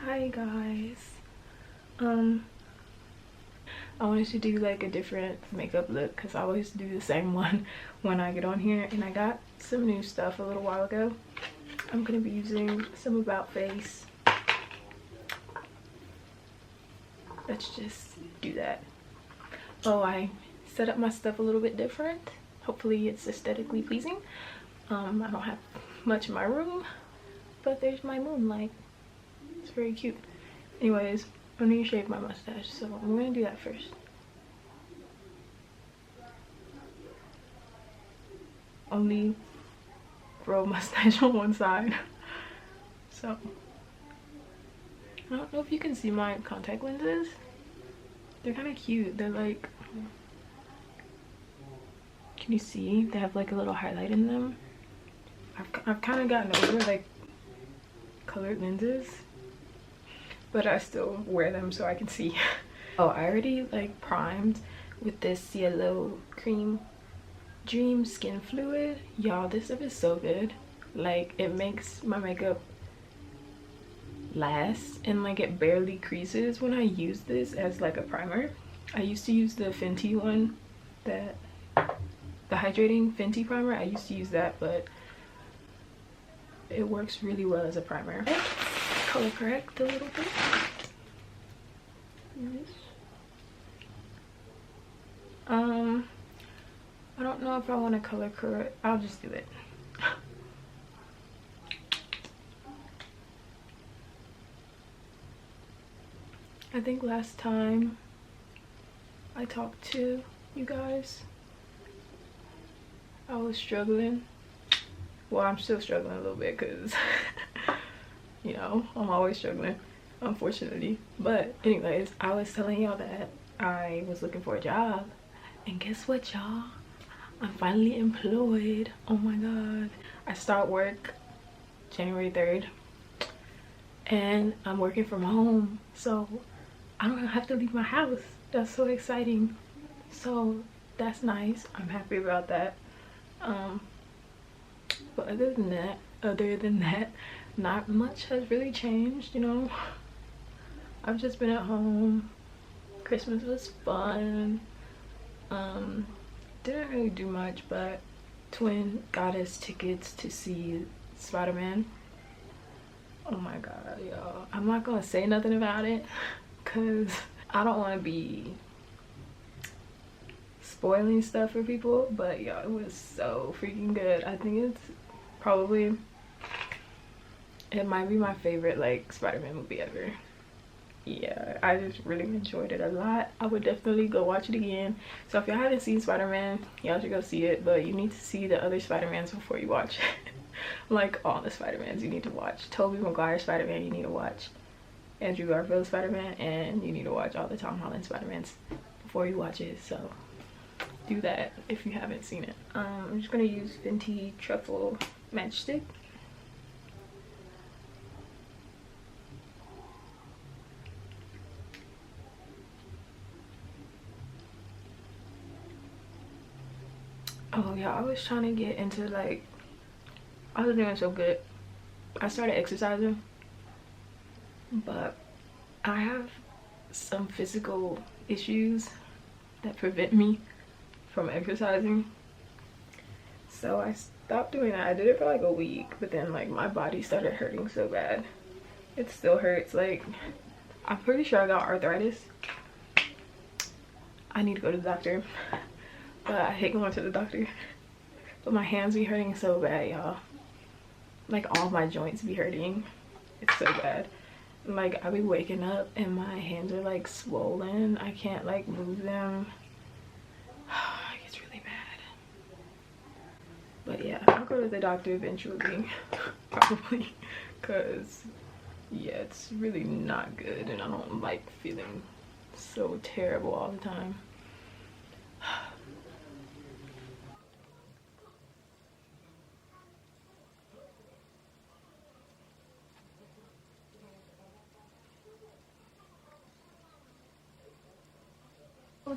Hi guys. I wanted to do like a different makeup look because I always do the same one when I get on here, and I got some new stuff a little while ago. I'm gonna be using some About Face. Let's just do that. Oh, I set up my stuff a little bit different. Hopefully it's aesthetically pleasing. I don't have much in my room, but there's my moonlight. It's very cute. Anyways, I need to shave my mustache, so I'm gonna do that first. Only grow mustache on one side. So I don't know if you can see my contact lenses. They're kind of cute. They're like, can you see? They have like a little highlight in them. I've kind of gotten over like colored lenses, but I still wear them so I can see. Oh, I already like primed with this yellow cream Dream Skin Fluid. Y'all, this stuff is so good. Like, it makes my makeup last, and like it barely creases when I use this as like a primer. I used to use the Fenty one, the hydrating Fenty primer. I used to use that, but it works really well as a primer. Let's color correct a little bit. I don't know if I want to color correct. I'll just do it. I think last time I talked to you guys, I was struggling. Well, I'm still struggling a little bit because you know, I'm always struggling, unfortunately. But anyways, I was telling y'all that I was looking for a job, and guess what, y'all? I'm finally employed. Oh my god. I start work January 3rd, and I'm working from home, so I don't have to leave my house. That's so exciting. So that's nice. I'm happy about that. But other than that, not much has really changed, you know. I've just been at home. Christmas was fun. Didn't really do much, but Twin got us tickets to see Spider-Man. Oh my god, y'all. I'm not gonna say nothing about it because I don't want to be spoiling stuff for people, but y'all, it was so freaking good. I think it might be my favorite like Spider-Man movie ever. Yeah, I just really enjoyed it a lot. I would definitely go watch it again. So if y'all haven't seen Spider-Man, y'all should go see it, but you need to see the other Spider-Mans before you watch it. Like all the Spider-Mans you need to watch. Tobey Maguire Spider-Man you need to watch, Andrew Garfield Spider-Man, and you need to watch all the Tom Holland Spider-Mans before you watch it. So do that if you haven't seen it. I'm just gonna use Fenty Truffle Matchstick. Oh yeah, I was trying to get into like, I was doing so good. I started exercising, but I have some physical issues that prevent me from exercising. So I stopped doing that. I did it for like a week, but then like my body started hurting so bad. It still hurts. Like, I'm pretty sure I got arthritis. I need to go to the doctor. But I hate going to the doctor. But my hands be hurting so bad, y'all. Like all my joints be hurting. It's so bad. Like I be waking up and my hands are like swollen. I can't like move them. It's really bad. But yeah, I'll go to the doctor eventually. Probably. Cause yeah, it's really not good, and I don't like feeling so terrible all the time.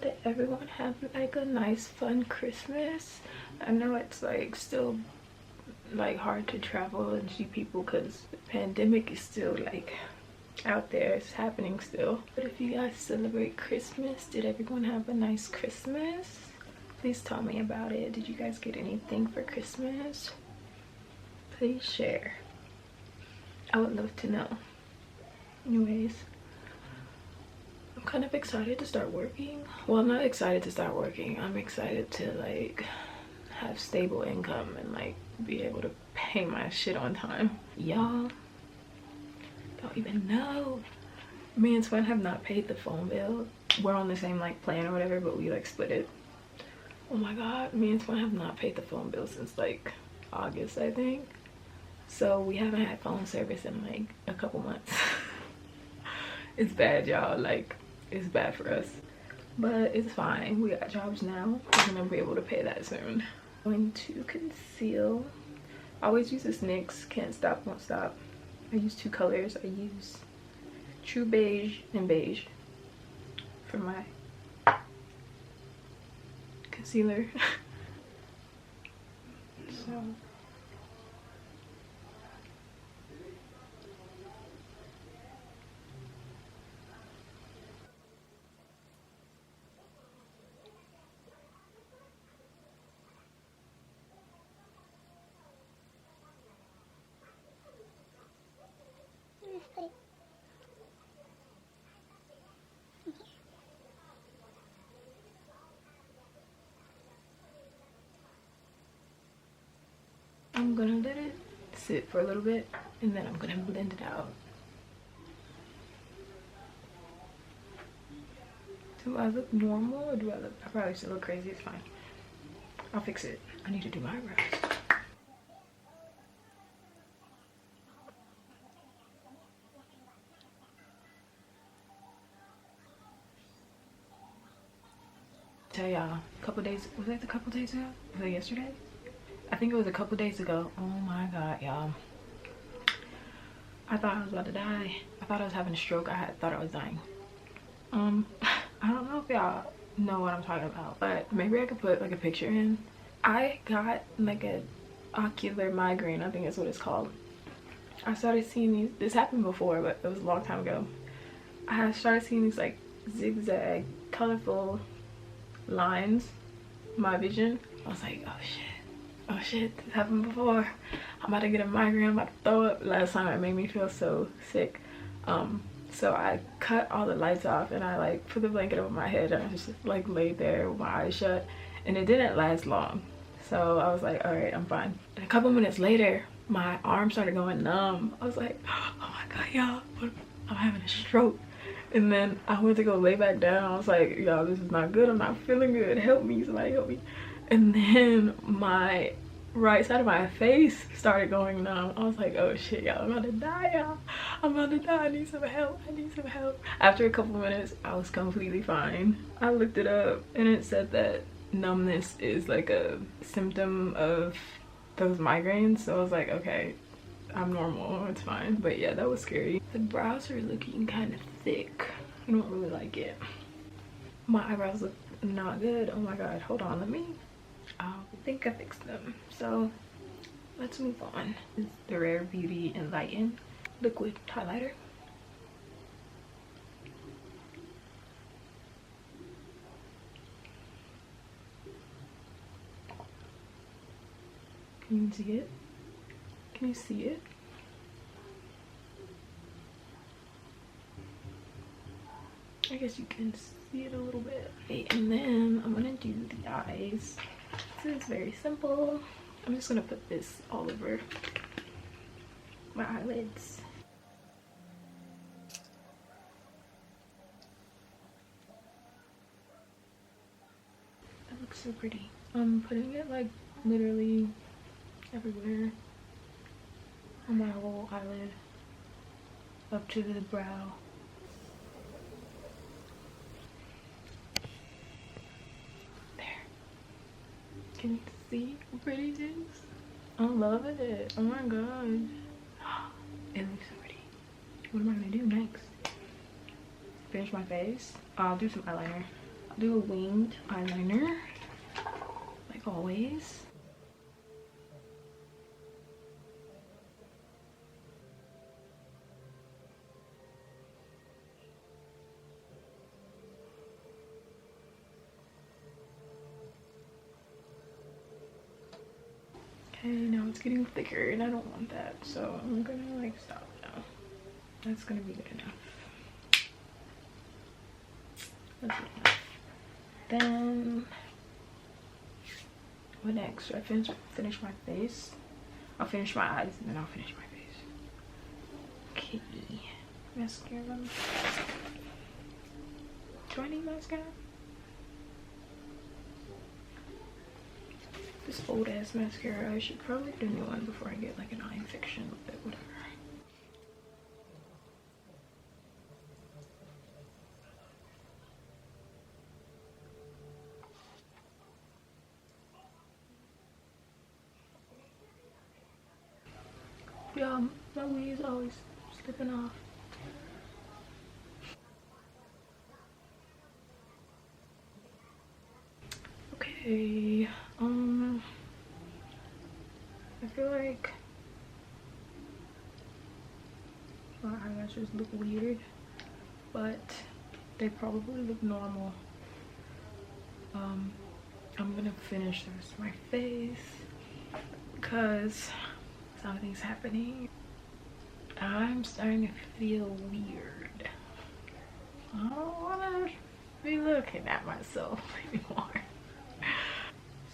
Did everyone have like a nice fun Christmas? I know it's like still like hard to travel and see people because the pandemic is still like out there. It's happening still. But if you guys celebrate Christmas, did everyone have a nice Christmas? Please tell me about it. Did you guys get anything for Christmas? Please share. I would love to know. Anyways, I'm kind of excited to start working. Well, I'm not excited to start working. I'm excited to like have stable income and like be able to pay my shit on time. Y'all don't even know. Me and Swen have not paid the phone bill. We're on the same like plan or whatever, but we like split it. Oh my god, me and Swen have not paid the phone bill since like August, I think. So we haven't had phone service in like a couple months. It's bad, y'all. Like, it's bad for us, but it's fine. We got jobs now. We're gonna be able to pay that soon. I'm going to conceal. I always use this NYX Can't Stop Won't Stop. I use two colors. I use True Beige and Beige for my concealer. So I'm gonna let it sit for a little bit and then I'm gonna blend it out. Do I look normal or do I look, I probably still look crazy. It's fine. I'll fix it. I need to do my eyebrows. Tell y'all, a couple days, was it a couple days ago? Was it yesterday? I think it was a couple days ago. Oh my god, y'all. I thought I was about to die. I thought I was having a stroke. I thought I was dying. I don't know if y'all know what I'm talking about, but maybe I could put like a picture in. I got like a ocular migraine, I think that's what it's called. I started seeing these, this happened before, but it was a long time ago. I started seeing these like zigzag, colorful lines in my vision. I was like, oh shit, this happened before. I'm about to get a migraine, I'm about to throw up. Last time it made me feel so sick. So I cut all the lights off and I like put the blanket over my head and I just like laid there with my eyes shut, and it didn't last long. So I was like, all right, I'm fine. And a couple minutes later, my arm started going numb. I was like, oh my god, y'all, I'm having a stroke. And then I went to go lay back down. I was like, y'all, this is not good. I'm not feeling good. Help me, somebody help me. And then my right side of my face started going numb. I was like, oh shit, y'all, I'm about to die, y'all. I'm about to die. I need some help. I need some help. After a couple minutes, I was completely fine. I looked it up and it said that numbness is like a symptom of those migraines. So I was like, okay, I'm normal, it's fine. But yeah, that was scary. The brows are looking kind of thick. I don't really like it. My eyebrows look not good. Oh my god, hold on, I think I fixed them. So let's move on. This is the Rare Beauty Enlighten liquid highlighter. Can you see it? Can you see it? I guess you can see it a little bit. Okay, and then I'm gonna do the eyes. This is very simple. I'm just gonna put this all over my eyelids. That looks so pretty. I'm putting it like literally everywhere on my whole eyelid up to the brow. Can you see how pretty it is? I love it. Oh my god. It looks so pretty. What am I gonna do next? Finish my face. I'll do some eyeliner. I'll do a winged eyeliner, like always. Okay, now it's getting thicker and I don't want that, so I'm gonna like stop now. That's gonna be good enough. That's good enough. Then what next? Should I finish my face? I'll finish my eyes and then I'll finish my face. Okay, mascara. Do I need mascara? This old ass mascara. I should probably get a new one before I get like an eye infection, but whatever. Yeah, my weave is always slipping off. Okay, I feel like my eyelashes look weird, but they probably look normal. I'm gonna finish the rest of my face because something's happening. I'm starting to feel weird. I don't wanna be looking at myself anymore.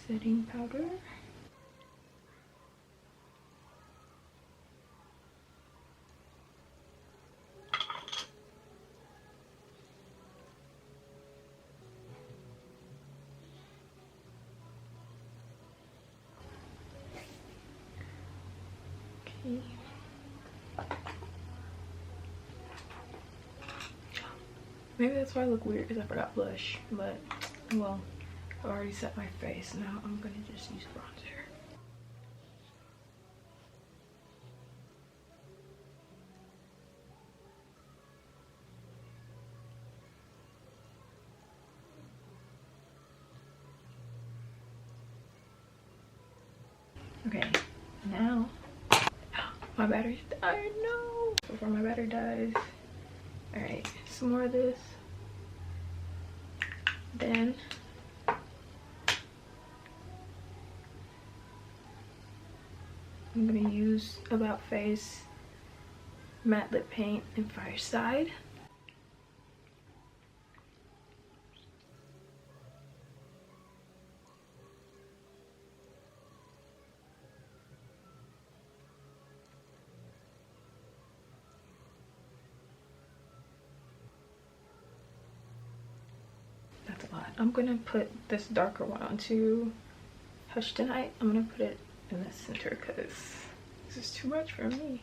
Setting powder. Okay. Maybe that's why I look weird, because I forgot blush, but well, I already set my face. Now I'm gonna just use bronzer. Okay, now my battery's died. No, before my battery dies. All right, some more of this. Then I'm gonna use About Face matte lip paint in Fireside. That's a lot. I'm gonna put this darker one onto Hush Tonight. I'm gonna put it in the center because this is too much for me.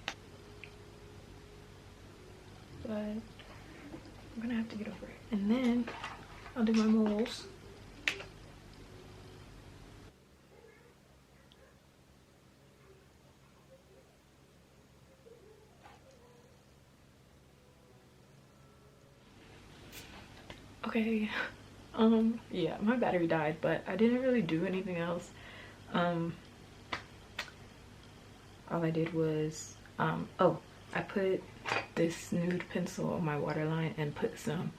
But I'm gonna have to get over it. And then I'll do my moles. Okay, yeah, my battery died, but I didn't really do anything else. All I did was oh, I put this nude pencil on my waterline and put some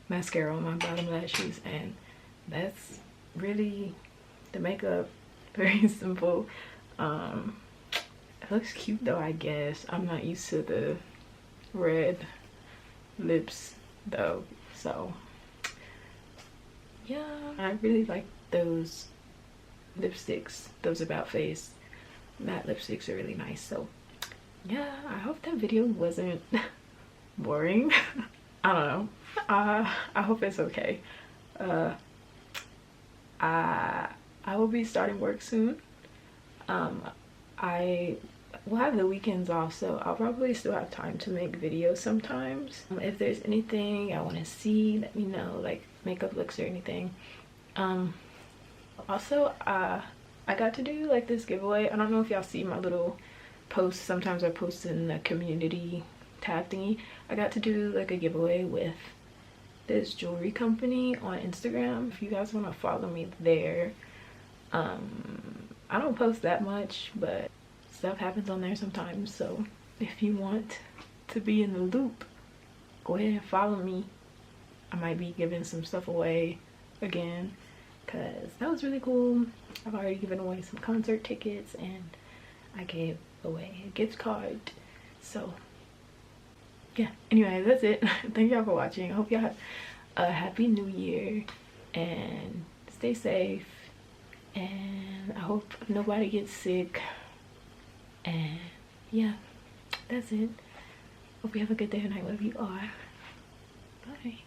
mascara on my bottom lashes, and that's really the makeup. Very simple. It looks cute though, I guess. I'm not used to the red lips though, so yeah. I really like those lipsticks, those About Face matte lipsticks are really nice. So yeah, I hope that video wasn't boring. I don't know. I hope it's okay. I will be starting work soon. I will have the weekends off, so I'll probably still have time to make videos sometimes. If there's anything I want to see, let me know, like makeup looks or anything. Also, I got to do like this giveaway. I don't know if y'all see my little posts. Sometimes I post in the community tab thingy. I got to do like a giveaway with this jewelry company on Instagram. If you guys want to follow me there. I don't post that much, but stuff happens on there sometimes, so if you want to be in the loop, go ahead and follow me. I might be giving some stuff away again because that was really cool. I've already given away some concert tickets and I gave away a gift card. So yeah, anyway, that's it. Thank y'all for watching. I hope y'all have a happy new year and stay safe, and I hope nobody gets sick. And yeah, that's it. Hope you have a good day and night wherever you are. Bye.